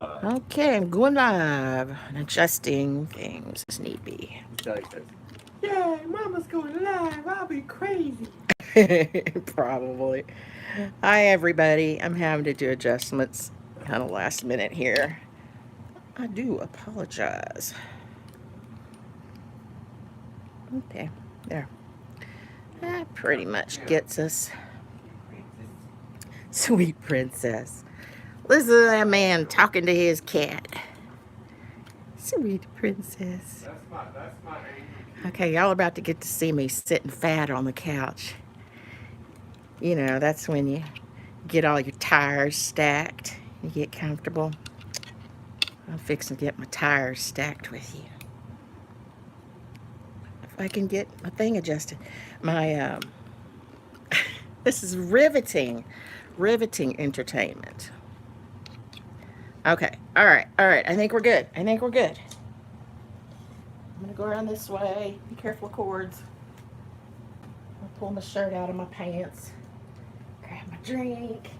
Okay, I'm going live and adjusting things as need be. Yay, Mama's going live. I'll be crazy. Probably. Hi, everybody. I'm having to do adjustments kind of last minute here. I do apologize. Okay, there. That pretty much gets us. Sweet princess. Listen to that man talking to his cat. Sweet princess. That's my angel. Okay, y'all about to get to see me sitting fat on the couch. You know, that's when you get all your tires stacked. You get comfortable. I'm fixing to get my tires stacked with you. If I can get my thing adjusted. My, this is riveting. Riveting entertainment. Okay, all right. I think we're good. I'm gonna go around this way. Be careful of cords. I'll pull my shirt out of my pants. Grab my drink.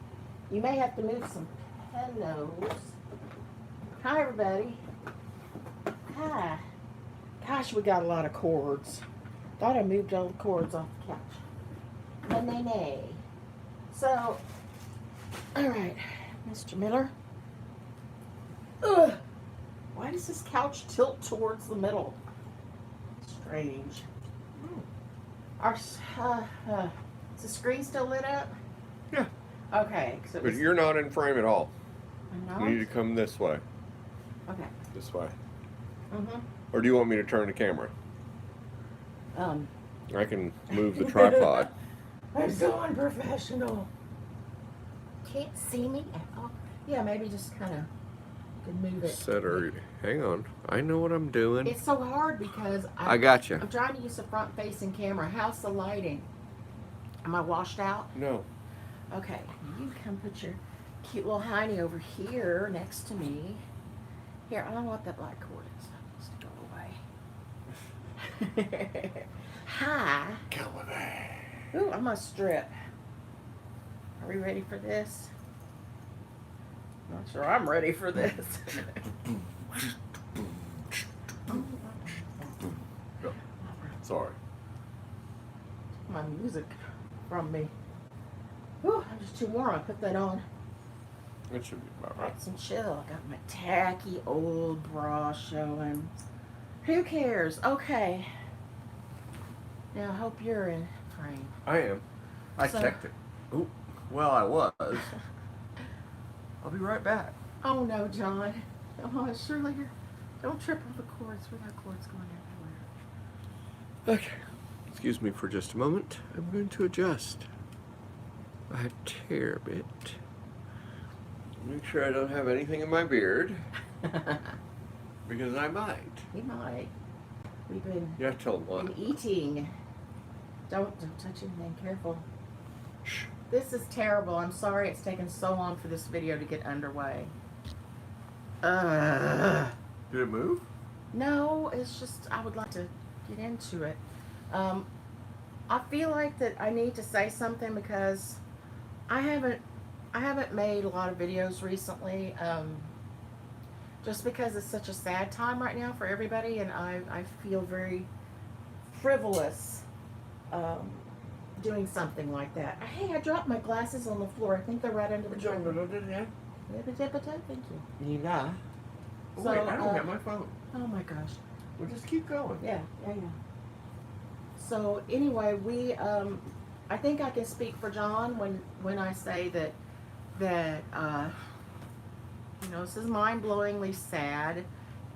You may have to move some pillows. Hi, everybody. Hi. Gosh, we got a lot of cords. Thought I moved all the cords off the couch. Nay. So, all right, Mr. Miller. Ugh. Why does this couch tilt towards the middle? Strange. Our, is the screen still lit up? Yeah. Okay. But you're not in frame at all. I'm not? You need to come this way. Okay. This way. Mm-hmm. Or do you want me to turn the camera? I can move the tripod. I'm so unprofessional. Can't see me at all. Yeah, maybe just kind of could move it. Hang on. I know what I'm doing. It's so hard because I got you. I'm trying to use a front-facing camera. How's the lighting? Am I washed out? No. Okay, you come put your cute little hiney over here next to me. Here, I don't know what that black cord is. That needs to go away. Hi. Come with me. Ooh, I'm gonna strip. Are we ready for this? Not sure I'm ready for this. Sorry. My music from me. Whew, I'm just too warm. I put that on. It should be about right. Nice and chill. I got my tacky old bra showing. Who cares? Okay. Now I hope you're in frame. I am. I checked it. Ooh, well, I was. I'll be right back. Oh no, John. Oh, surely you're. Don't trip on the cords. We got cords going everywhere. Okay. Excuse me for just a moment. I'm going to adjust my hair a bit. Make sure I don't have anything in my beard. Because I might. We might. We've been, You have to tell them what. been eating. Don't touch anything. Careful. Shh. This is terrible. I'm sorry it's taken so long for this video to get underway. Did it move? No, it's just I would like to get into it. I feel like that I need to say something because I haven't made a lot of videos recently. Just because it's such a sad time right now for everybody, and I feel very frivolous doing something like that. Hey, I dropped my glasses on the floor. I think they're right under the chair. Thank you. Yeah. Oh, So, wait, I don't have my phone. Oh my gosh. We'll just keep going. Yeah. So anyway, I think I can speak for John when I say that this is mind-blowingly sad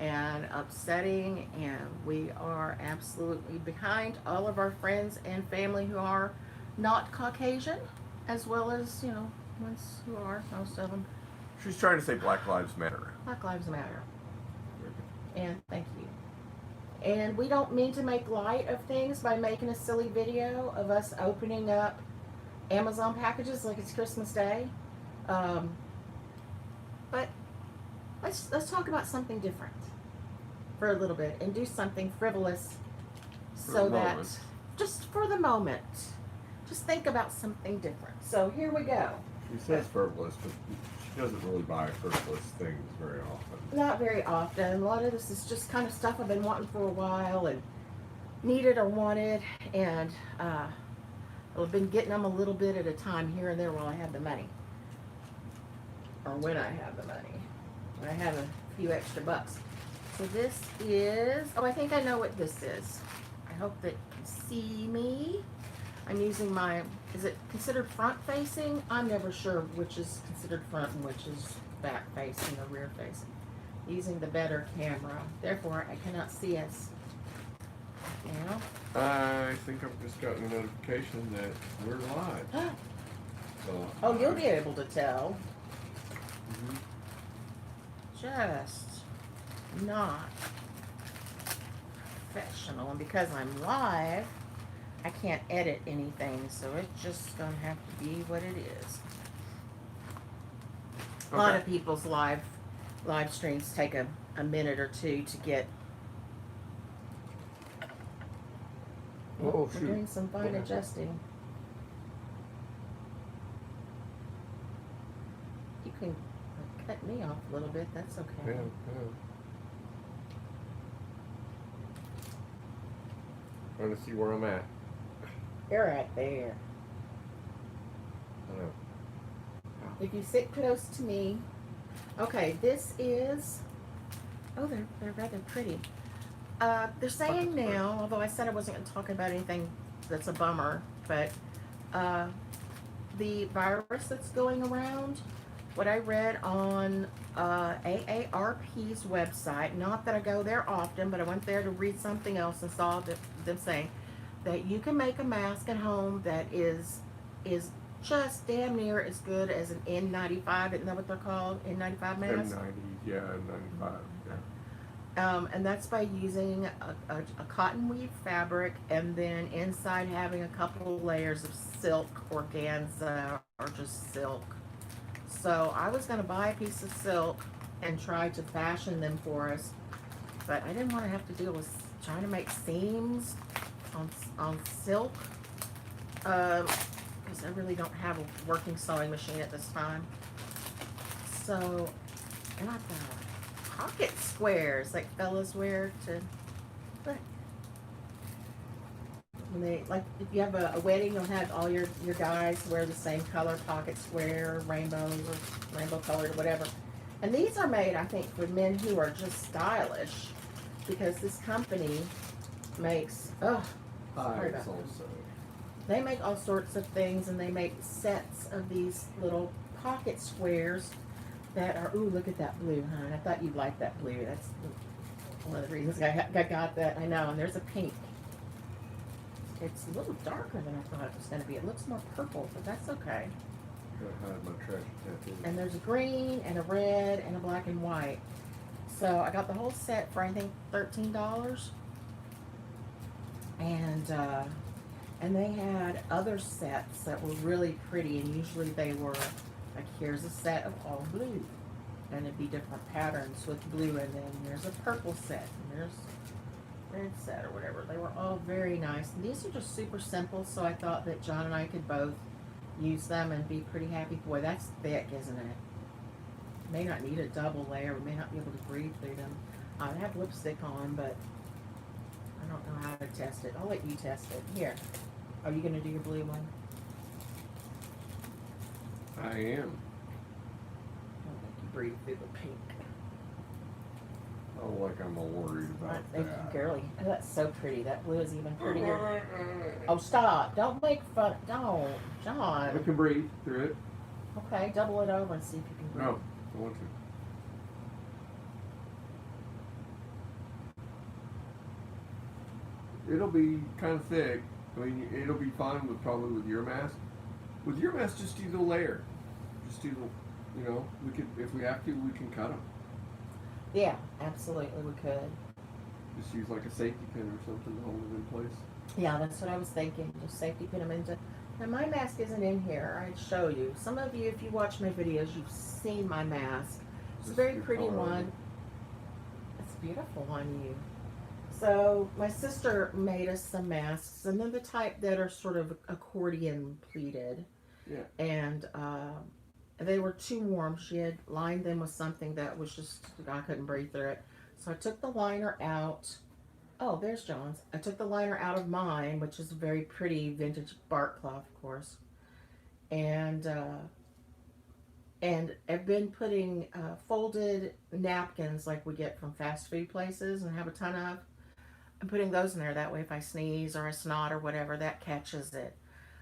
and upsetting, and we are absolutely behind all of our friends and family who are not Caucasian, as well as ones who are, most of them. She's trying to say Black Lives Matter. Black Lives Matter. And thank you. And we don't mean to make light of things by making a silly video of us opening up Amazon packages like it's Christmas Day. But let's talk about something different for a little bit and do something frivolous so that just for the moment, just think about something different. So here we go. She says frivolous, but He doesn't really buy purposeless things very often. Not very often. A lot of this is just kind of stuff I've been wanting for a while and needed or wanted, and I've been getting them a little bit at a time here and there while I have the money. Or when I have the money. When I have a few extra bucks. So this is, oh, I think I know what this is. I hope that you can see me. I'm using my, is it considered front facing? I'm never sure which is considered front and which is back facing or rear facing. Using the better camera. Therefore, I cannot see us. Now. I think I've just gotten a notification that we're live. So Oh, you'll be able to tell. Mhm. Just not professional. And because I'm live, I can't edit anything, so it's just gonna have to be what it is. A lot of people's live streams take a minute or two to get. Oh, We're shoot. doing some fine adjusting. You can cut me off a little bit, that's okay. Yeah. Trying to see where I'm at. You're right there. I know. If you sit close to me. Okay, this is, oh, they're rather pretty. They're saying now, although I said I wasn't going to talk about anything that's a bummer, but the virus that's going around, what I read on AARP's website, not that I go there often, but I went there to read something else and saw them saying that you can make a mask at home that is just damn near as good as an N95. Isn't that what they're called? N95 mask? N90, yeah, N95, yeah. And that's by using a cotton weave fabric and then inside having a couple layers of silk, organza, or just silk. So I was going to buy a piece of silk and try to fashion them for us, but I didn't want to have to deal with trying to make seams on silk, because I really don't have a working sewing machine at this time. So I got the pocket squares like fellas wear to, look. When they, like, if you have a wedding, you'll have all your guys wear the same color pocket square, rainbow or rainbow colored or whatever. And these are made, I think, for men who are just stylish, because this company makes, sorry about that. They make all sorts of things, and they make sets of these little pocket squares that are, ooh, look at that blue, hon. I thought you'd like that blue. That's one of the reasons I got that. I know, and there's a pink. It's a little darker than I thought it was going to be. It looks more purple, but that's okay. Gotta hide my trash tattoo. And there's a green and a red and a black and white. So I got the whole set for, I think, $13. And they had other sets that were really pretty, and usually they were like, here's a set of all blue, and it'd be different patterns with blue, and then here's a purple set, and there's red set or whatever. They were all very nice, and these are just super simple, so I thought that John and I could both use them and be pretty happy. Boy, that's thick, isn't it? May not need a double layer. We may not be able to breathe through them. I have lipstick on, but I don't know how to test it. I'll let you test it. Here. Are you going to do your blue one? I am. I'll make you breathe through the pink. Oh, like I'm all worried about Thank that. you, girly. Oh, that's so pretty. That blue is even prettier. Oh, stop. Don't make fun. Don't. John. I can breathe through it. Okay, double it over and see if you can breathe. No, I want to. It'll be kind of thick. I mean, it'll be fine with probably with your mask. With your mask, just do the layer. Just do the, you know, we could, if we have to, we can cut them. Yeah, absolutely, we could. Just use like a safety pin or something to hold it in place. Yeah, that's what I was thinking. Just safety pin them into. Now my mask isn't in here. I'd show you. Some of you, if you watch my videos, you've seen my mask. It's a very pretty one. It's beautiful on you. So my sister made us some masks, and they're the type that are sort of accordion pleated. Yeah. And they were too warm. She had lined them with something that was just, I couldn't breathe through it. So I took the liner out. Oh, there's John's. I took the liner out of mine, which is a very pretty vintage bark cloth, of course. And I've been putting folded napkins like we get from fast food places and have a ton of. I'm putting those in there. That way, if I sneeze or I snot or whatever, that catches it.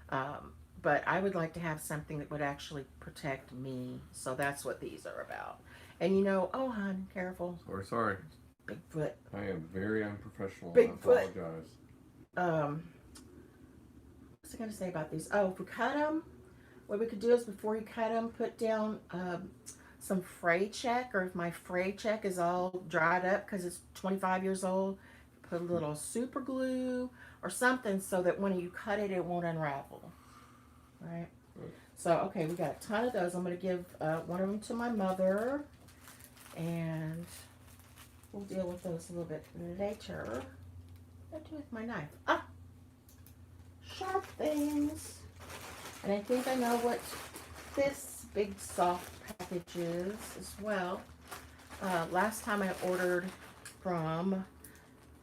But I would like to have something that would actually protect me. So that's what these are about. And you know, oh, hon, careful. Sorry. Bigfoot. I am very unprofessional. Bigfoot. I apologize. What's I going to say about these? Oh, if we cut them, what we could do is before you cut them, put down some fray check, or if my fray check is all dried up because it's 25 years old, put a little super glue or something so that when you cut it, it won't unravel. Right? So, okay, we got a ton of those. I'm going to give one of them to my mother, and we'll deal with those a little bit later. What do I do with my knife? Ah! Sharp things. And I think I know what this big soft package is as well. Last time I ordered from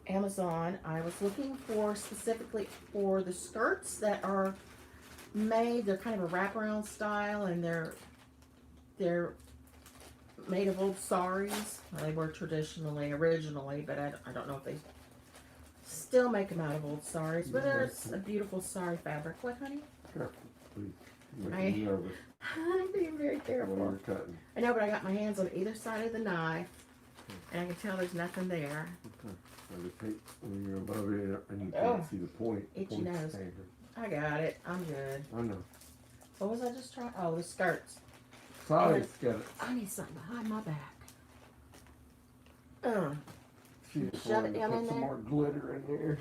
Amazon, I was looking for specifically for the skirts that are made. They're kind of a wraparound style, and they're made of old saris. Well, they were originally, but I don't know if they still make them out of old saris. But there's a beautiful sari fabric. What, honey? Careful, please. You're making me nervous. I'm being very careful. When you're cutting. I know, but I got my hands on either side of the knife, and I can tell there's nothing there. Okay. I just hate when you're above it and you can't see the point. Itchy nose. I got it. I'm good. I know. What was I just trying? Oh, the skirts. Sorry, get it. I need something behind my back. Shove it down in there. Put some more glitter in there.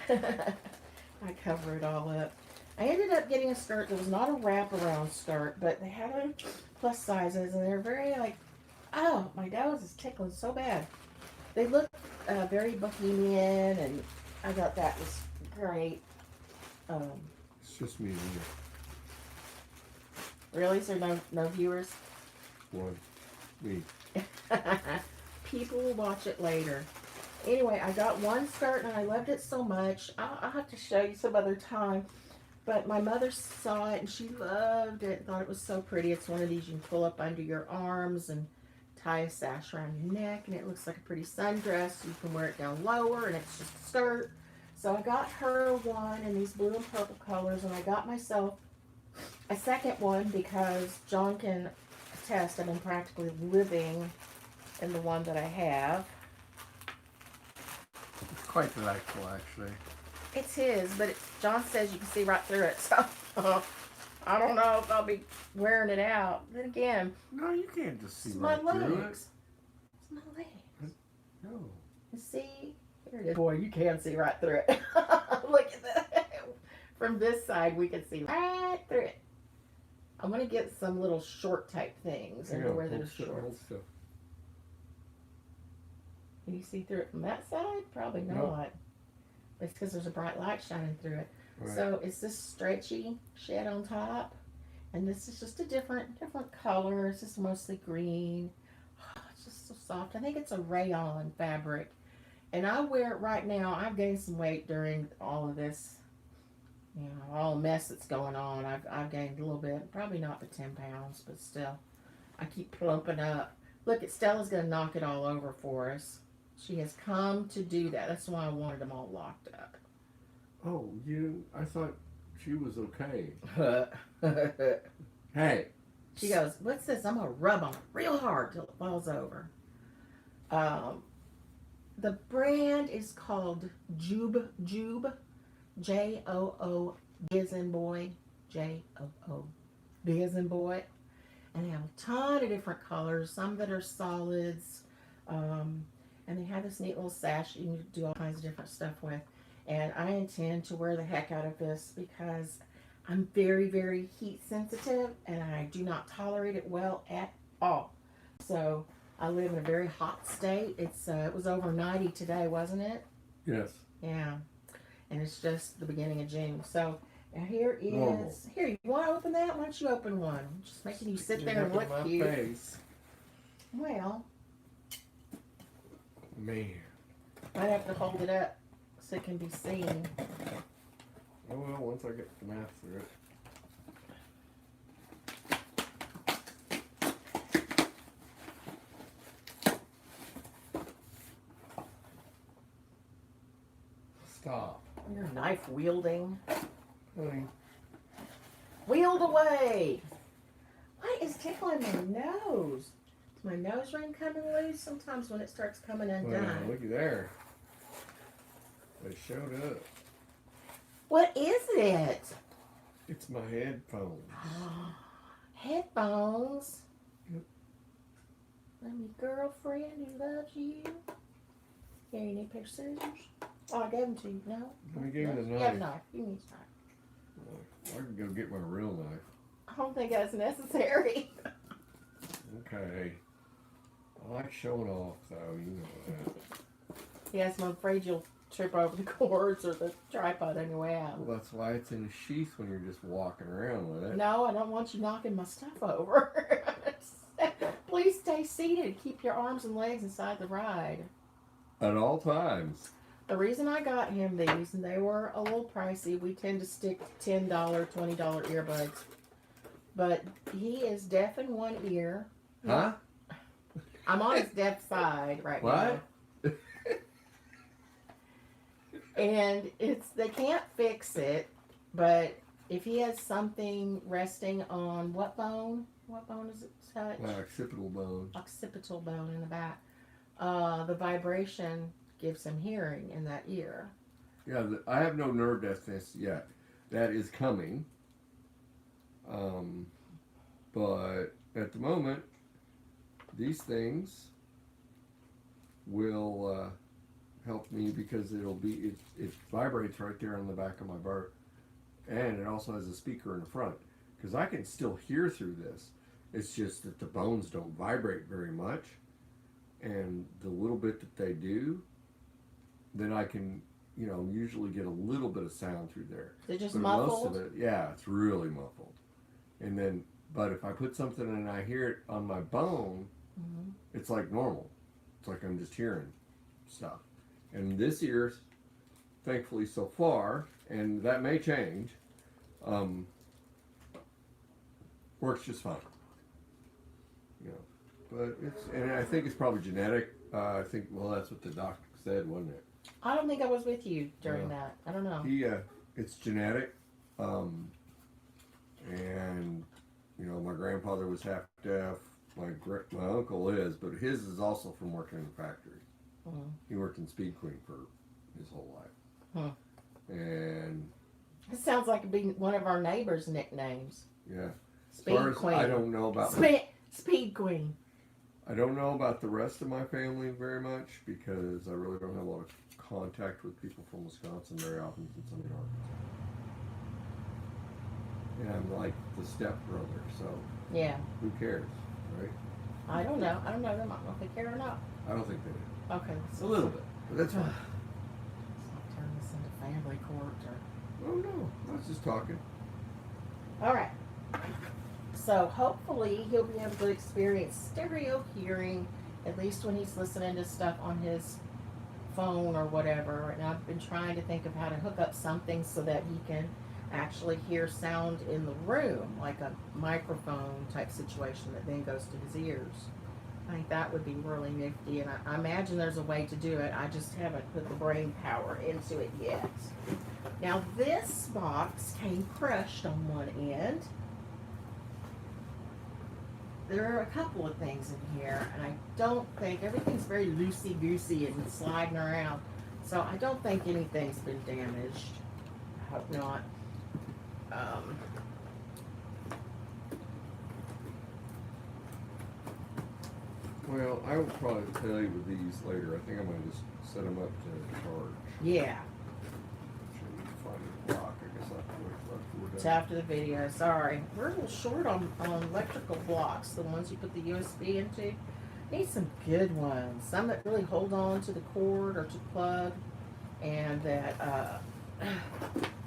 I cover it all up. I ended up getting a skirt that was not a wraparound skirt, but they had them plus sizes, and they're very like, oh, my nose is tickling so bad. They look very bohemian, and I thought that was great. It's just me and you. Really? So no viewers? One. Me. People will watch it later. Anyway, I got one skirt, and I loved it so much. I'll have to show you some other time. But my mother saw it, and she loved it, thought it was so pretty. It's one of these you can pull up under your arms and tie a sash around your neck, and it looks like a pretty sundress. You can wear it down lower, and it's just a skirt. So I got her one in these blue and purple colors, and I got myself a second one because John can attest I've been practically living in the one that I have. It's quite delightful, actually. It's his, but John says you can see right through it, so I don't know if I'll be wearing it out. Then again, no, you can't just see it's right my through legs. It's my legs. No. You see? Here it is. Boy, you can see right through it. Look at that. From this side, we can see right through it. I'm going to get some little short type things and wear those shorts. Can you see through it from that side? Probably not. Nope. It's because there's a bright light shining through it. Right. So it's this stretchy shed on top, and this is just a different color. It's just mostly green. Oh, it's just so soft. I think it's a rayon fabric, and I wear it right now. I've gained some weight during all of this, all the mess that's going on. I've gained a little bit, probably not but 10 pounds, but still, I keep plumping up. Look, Stella's gonna knock it all over for us. She has come to do that. That's why I wanted them all locked up. Oh, I thought she was okay. Hey. She goes, what's this? I'm going to rub on it real hard till it falls over. The brand is called Joob. J-O-O, B as in boy. J-O-O, B as in boy. And they have a ton of different colors. Some that are solids. And they have this neat little sash you can do all kinds of different stuff with. And I intend to wear the heck out of this because I'm very, very heat sensitive and I do not tolerate it well at all. So I live in a very hot state. It was over 90 today, wasn't it? Yes. Yeah. And it's just the beginning of June. So Now here is, Normal. here, you want to open that? Why don't you open one? I'm just making you sit there and look cute. Face. Well, Man. might have to hold it up so it can be seen. Oh well, once I get the math through it. Stop. You're knife wielding. Honey. Wheeled away. What is tickling my nose? Is my nose ring coming loose? Sometimes when it starts coming undone. Well, looky there. They showed up. What is it? It's my headphones. Headphones. Yep. Let me girlfriend who loves you. Here, you need a pair of scissors? Oh, I gave them to you. No? Let me give you the You have a knife. knife. You need a knife. I can go get my real knife. I don't think that's necessary. Okay. I like showing off, though. You know that. Yes, I'm afraid you'll trip over the cords or the tripod on your way out. Well, that's why it's in a sheath when you're just walking around with it. No, I don't want you knocking my stuff over. Please stay seated. Keep your arms and legs inside the ride. At all times. The reason I got him these, and they were a little pricey, we tend to stick to $10, $20 earbuds. But he is deaf in one ear. Huh? I'm on his deaf side right now. What? And they can't fix it, but if he has something resting on what bone? What bone is it touch? My occipital bone. Occipital bone in the back. The vibration gives him hearing in that ear. Yeah, I have no nerve deafness yet. That is coming. But at the moment, these things will help me because it vibrates right there on the back of my bar, and it also has a speaker in the front because I can still hear through this. It's just that the bones don't vibrate very much, and the little bit that they do, then I can usually get a little bit of sound through there. They're just But muffled? most of it, yeah, it's really muffled. And then, but if I put something and I hear it on my bone, Mm-hmm. it's like normal. It's like I'm just hearing stuff. And this ear, thankfully so far, and that may change, works just fine. But and I think it's probably genetic. I think, well, that's what the doctor said, wasn't it? I don't think I was with you during that. I don't know. It's genetic. And, my grandfather was half deaf. My uncle is, but his is also from working in the factory. Mm-hmm. He worked in Speed Queen for his whole life. And It sounds like it'd be one of our neighbors' nicknames. yeah, Speed as far as Queen. I don't know about Speed Queen. I don't know about the rest of my family very much because I really don't have a lot of contact with people from Wisconsin very often since I'm in Arkansas. And I'm like the stepbrother, so Yeah. who cares, right? I don't know. I don't know them. I don't know if they care or not. I don't think they do. Okay. A little bit, but that's fine. Let's not turn this into family court or... Oh no, I was just talking. All right. So hopefully he'll be able to experience stereo hearing, at least when he's listening to stuff on his phone or whatever. And I've been trying to think of how to hook up something so that he can actually hear sound in the room, like a microphone type situation that then goes to his ears. I think that would be really nifty, and I imagine there's a way to do it. I just haven't put the brain power into it yet. Now this box came crushed on one end. There are a couple of things in here, and I don't think, everything's very loosey-goosey and sliding around, so I don't think anything's been damaged. I hope not. Well, I will probably tell you with these later. I think I'm going to just set them up to charge. Yeah, Sure you can find a block. I guess I'll have to wait till we're it's done. after the video. Sorry. We're a little short on electrical blocks, the ones you put the USB into. Need some good ones. Some that really hold on to the cord or to the plug, and that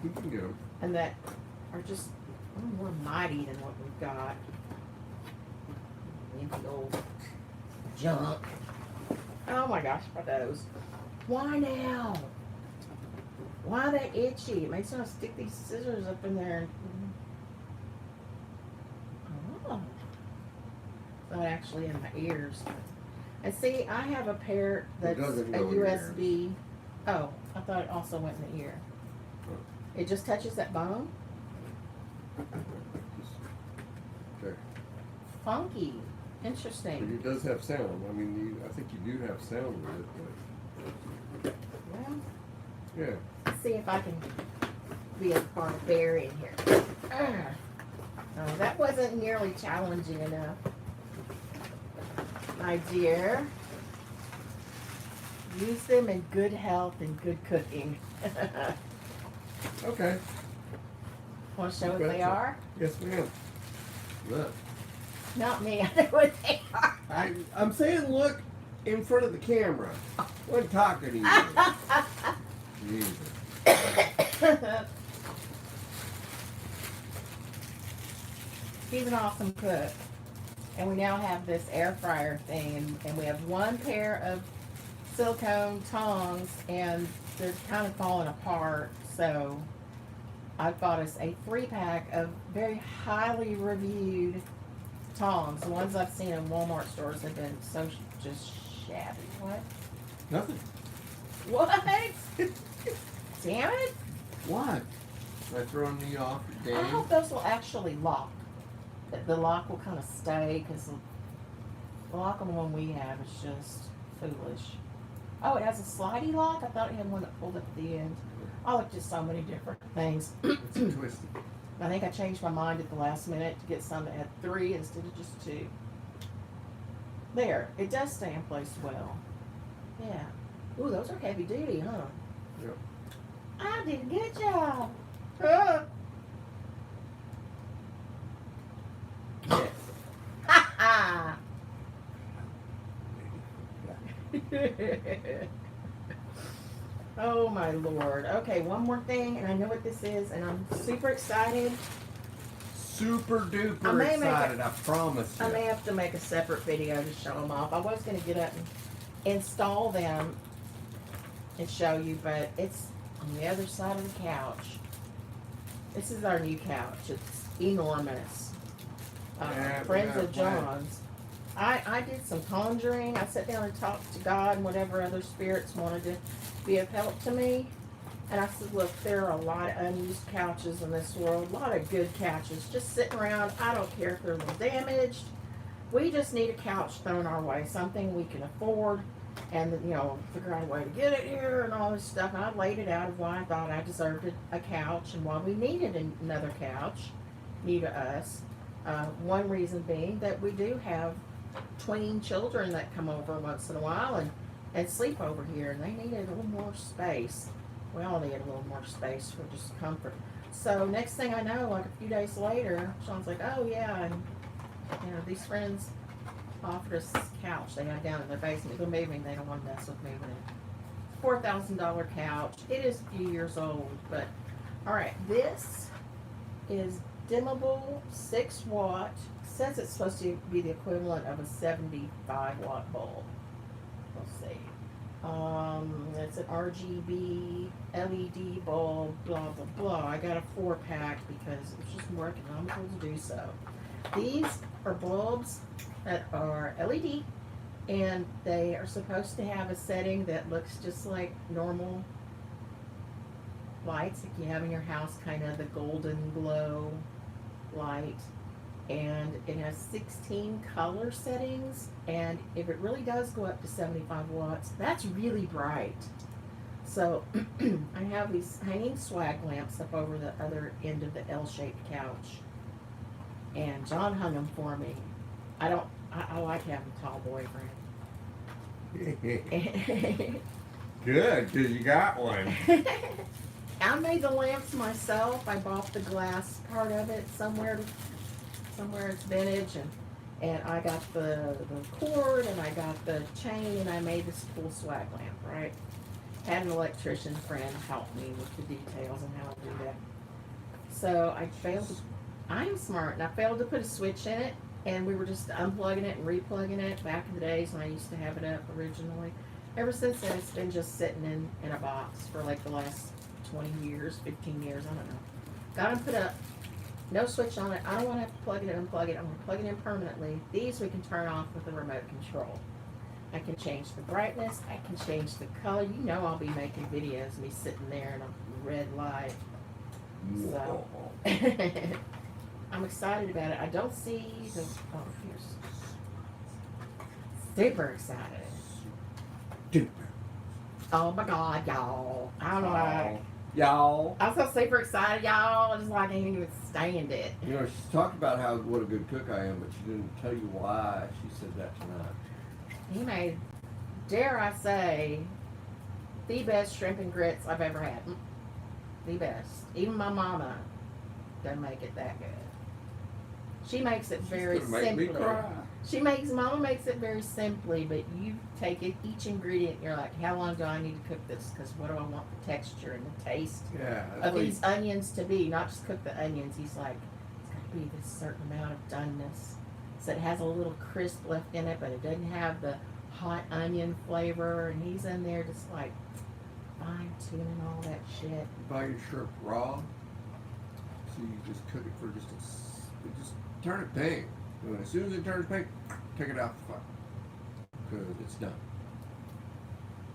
You can get them. and that are just more mighty than what we've got. Maybe old junk. Oh my gosh, my nose. Why now? Why that itchy? It makes me want to stick these scissors up in there. Oh. It's not actually in my ears. And see, I have a pair that's a doesn't go in your USB. Oh, I thought it also went in the ear. Oh. It just touches that bone? Okay. Funky. But Interesting. it does have sound. I mean, I think you do have sound with it. Well, But yeah. let's see if I can be a barbarian here. Oh, that wasn't nearly challenging enough. My dear, use them in good health and good cooking. Okay. Want to show what You they betcha. are? Yes, ma'am. Look. Not me, I know what they are. I'm saying look in front of the camera. I'm talking to you. Jesus. He's an awesome cook. And we now have this air fryer thing, and we have one pair of silicone tongs, and they're kind of falling apart. So I bought us a 3-pack of very highly reviewed tongs. The ones I've seen in Walmart stores have been so just shabby. What? Nothing. What? Damn it! What? Am I throwing me off I your game? hope those will actually lock. That the lock will kind of stay, because the lock on the one we have is just foolish. Oh, it has a slidey lock? I thought it had one that pulled up at the end. I looked at so many different things. It's twisted. I think I changed my mind at the last minute to get some that had 3 instead of just 2. There, it does stay in place well. Yeah. Ooh, those are heavy duty, huh? Yep. I did a good job. Huh? Ha ha! Oh my lord. Okay, one more thing, and I know what this is, and I'm super excited. Super I duper may make excited, I promise you. I may have to make a separate video to show them off. I was going to get up and install them and show you, but it's on the other side of the couch. This is our new couch. It's enormous. Yeah, Friends we of got one. John's. I did some conjuring. I sat down and talked to God and whatever other spirits wanted to be of help to me. And I said, look, there are a lot of unused couches in this world, a lot of good couches just sitting around. I don't care if they're a little damaged. We just need a couch thrown our way, something we can afford, and, you know, figure out a way to get it here and all this stuff. And I laid it out of why I thought I deserved a couch and why we needed another couch, new to us. One reason being that we do have tween children that come over once in a while and sleep over here, and they needed a little more space. We all need a little more space for just comfort. So next thing I know, like a few days later, Sean's like, oh yeah, and you know, these friends offered us this couch they have down in their basement. They're moving, they don't want to mess with moving it. $4,000 couch. It is a few years old, but all right, this is dimmable 6 watt. Says it's supposed to be the equivalent of a 75 watt bulb. Let's see. It's an RGB LED bulb, blah, blah, blah. I got a 4-pack because it's just more economical to do so. These are bulbs that are LED, and they are supposed to have a setting that looks just like normal lights like you have in your house, kind of the golden glow light. And it has 16 color settings, and if it really does go up to 75 watts, that's really bright. So I have these hanging swag lamps up over the other end of the L-shaped couch, and John hung them for me. I like having a tall boyfriend. Good, because you got one. I made the lamps myself. I bought the glass part of it somewhere it's vintage, and I got the cord, and I got the chain, and I made this cool swag lamp, right? had an electrician friend help me with the details and how to do that. So I failed to, I'm smart, and I failed to put a switch in it, and we were just unplugging it and replugging it back in the days when I used to have it up originally. Ever since then, it's been just sitting in a box for like the last 20 years, 15 years, I don't know. Got them put up, no switch on it. I don't want to have to plug it and unplug it. I'm going to plug it in permanently. These we can turn off with the remote control. I can change the brightness. I can change the color. You know I'll be making videos of me sitting there in a red light. So, I'm excited about it. I don't see the, oh, here's, super excited. Oh my God, y'all. I don't know why. Y'all. I'm so super excited, y'all. I just like, I can't even stand it. You know, she's talked about how what a good cook I am, but she didn't tell you why she said that tonight. He made, dare I say, the best shrimp and grits I've ever had. The best. Even my mama doesn't make it that good. She makes it very simply. Mama makes it very simply, but you take it, each ingredient, and you're like, how long do I need to cook this? Because what do I want the texture and the taste of these onions to be? Not just cook the onions. He's like, it's got to be this certain amount of doneness. So it has a little crisp left in it, but it doesn't have the hot onion flavor. And he's in there just like fine tuning all that shit. You buy your shrimp raw, so you just cook it for just turn it pink. And as soon as it turns pink, take it out the fire because it's done.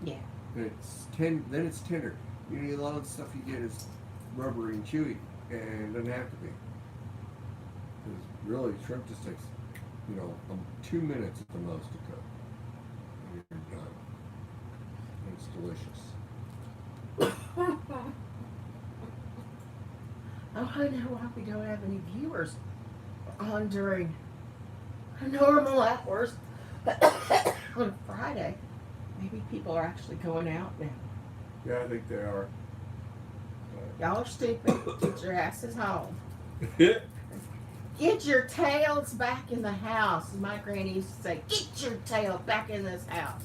Yeah. And then it's tender. You need a lot of the stuff you get is rubbery and chewy, and it doesn't have to be. Because really, shrimp just takes, 2 minutes at the most to cook, and you're done. And it's delicious. Oh, I know why we don't have any viewers on during normal hours on Friday. Maybe people are actually going out now. Yeah, I think they are. Y'all are stupid. Get your asses home. Get your tails back in the house. My granny used to say, get your tail back in this house.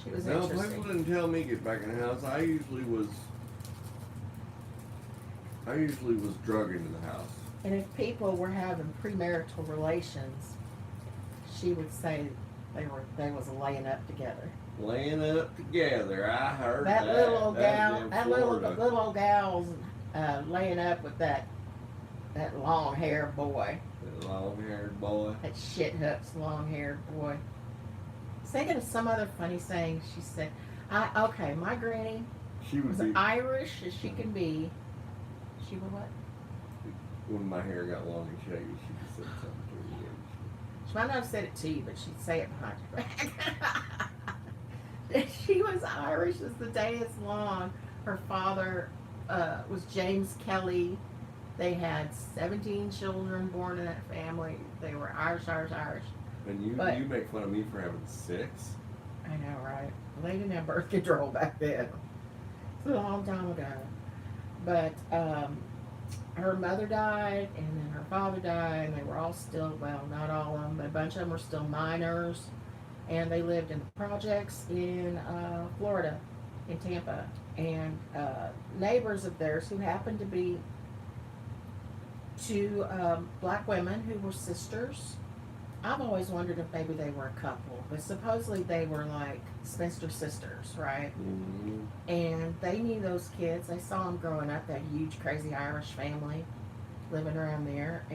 She was interesting. People didn't tell me get back in the house. I usually was drug into the house. And if people were having premarital relations, she would say they was laying up together. Laying up together, I heard that. That little old gal, Florida. little old gal's laying up with that long-haired boy. That long-haired boy. That shit hook's long-haired boy. I was thinking of some other funny saying. She said, my granny was Irish as she can be. She was what? When my hair got long and shaggy, she just said something to me. She might not have said it to you, but she'd say it behind your back. She was Irish as the day is long. Her father was James Kelly. They had 17 children born in that family. They were Irish. And you make fun of me for having 6? I know, right? Well, they didn't have birth control back then. It's a long time ago. But her mother died, and then her father died, and they were all still, well, not all of them, but a bunch of them were still minors, and they lived in the projects in Florida, in Tampa, and neighbors of theirs who happened to be 2 black women who were sisters. I've always wondered if maybe they were a couple, but supposedly they were like spinster sisters, right? Mm-hmm. And they knew those kids. They saw them growing up, that huge, crazy Irish family living around there.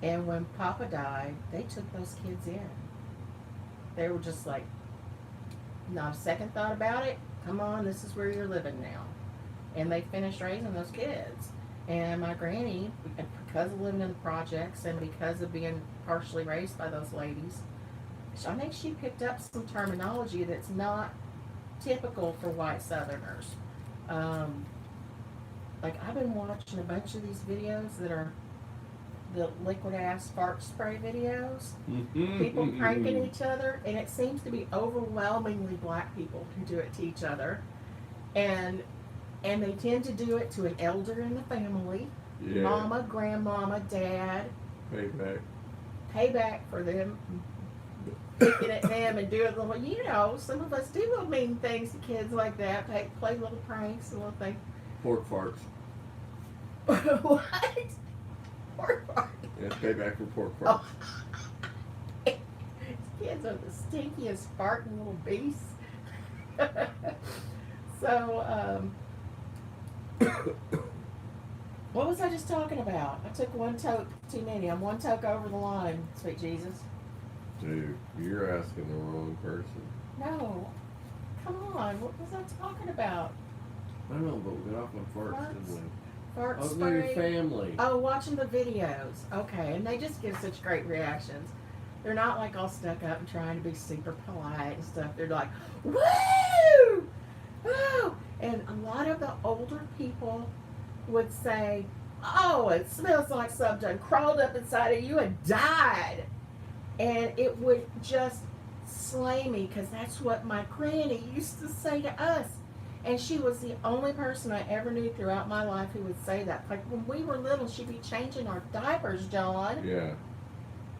And when Papa died, they took those kids in. They were just like, not a second thought about it. Come on, this is where you're living now. And they finished raising those kids. And my granny, because of living in the projects and because of being partially raised by those ladies, I think she picked up some terminology that's not typical for white Southerners. Like, I've been watching a bunch of these videos that are the liquid ass fart spray videos. People pranking each other, and it seems to be overwhelmingly black people who do it to each other. And they tend to do it to an elder in the family. Yeah. Mama, grandmama, dad. Payback. Payback for them picking at them and doing little, some of us do little mean things to kids like that. Play little pranks and little things. Pork farts. What? Pork farts. Yeah, payback for pork farts. Oh. Kids are the stinkiest farting little beasts. So, what was I just talking about? I took one toke too many. I'm one toke over the line, sweet Jesus. Dude, you're asking the wrong person. No. Come on. What was I talking about? I don't know, but we got off on farts, didn't we? Fart Oh, no, spray. your family. Oh, watching the videos. Okay, and they just give such great reactions. They're not like all stuck up and trying to be super polite and stuff. They're like, woo! Woo! And a lot of the older people would say, oh, it smells like something crawled up inside of you and died. And it would just slay me because that's what my granny used to say to us. And she was the only person I ever knew throughout my life who would say that. Like when we were little, she'd be changing our diapers, John. Yeah.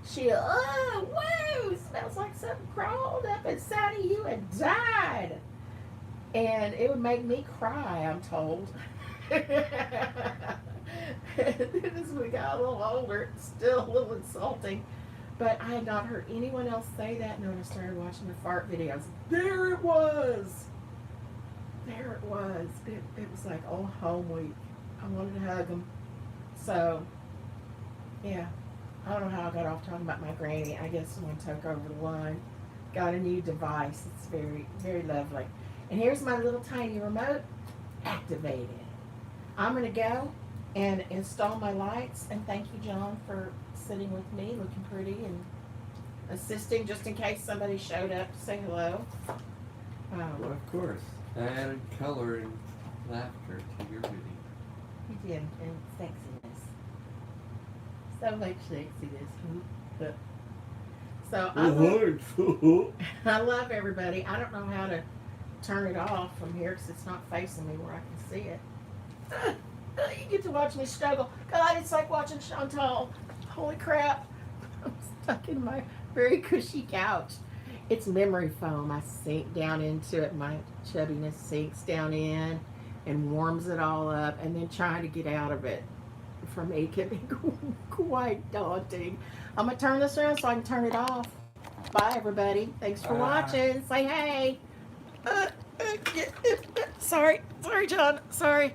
She, oh, whoa, smells like something crawled up inside of you and died. And it would make me cry, I'm told. As we got a little older, it's still a little insulting. But I had not heard anyone else say that. And when I started watching the fart videos, there it was. There it was. It was like old home week. I wanted to hug them. So, yeah. I don't know how I got off talking about my granny. I guess someone took over the line. Got a new device. It's very, very lovely. And here's my little tiny remote activated. I'm going to go and install my lights. And thank you, John, for sitting with me, looking pretty and assisting just in case somebody showed up to say hello. Well, of course. I added color and laughter to your video. You did, and sexiness. So much sexiness. So I love everybody. I don't know how to turn it off from here because it's not facing me where I can see it. You get to watch me struggle. God, it's like watching Chantal. Holy crap. I'm stuck in my very cushy couch. It's memory foam. I sink down into it. My chubbiness sinks down in and warms it all up. And then trying to get out of it for me can be quite daunting. I'm going to turn this around so I can turn it off. Bye, everybody. Thanks for watching. Say hey. Sorry, John. Sorry.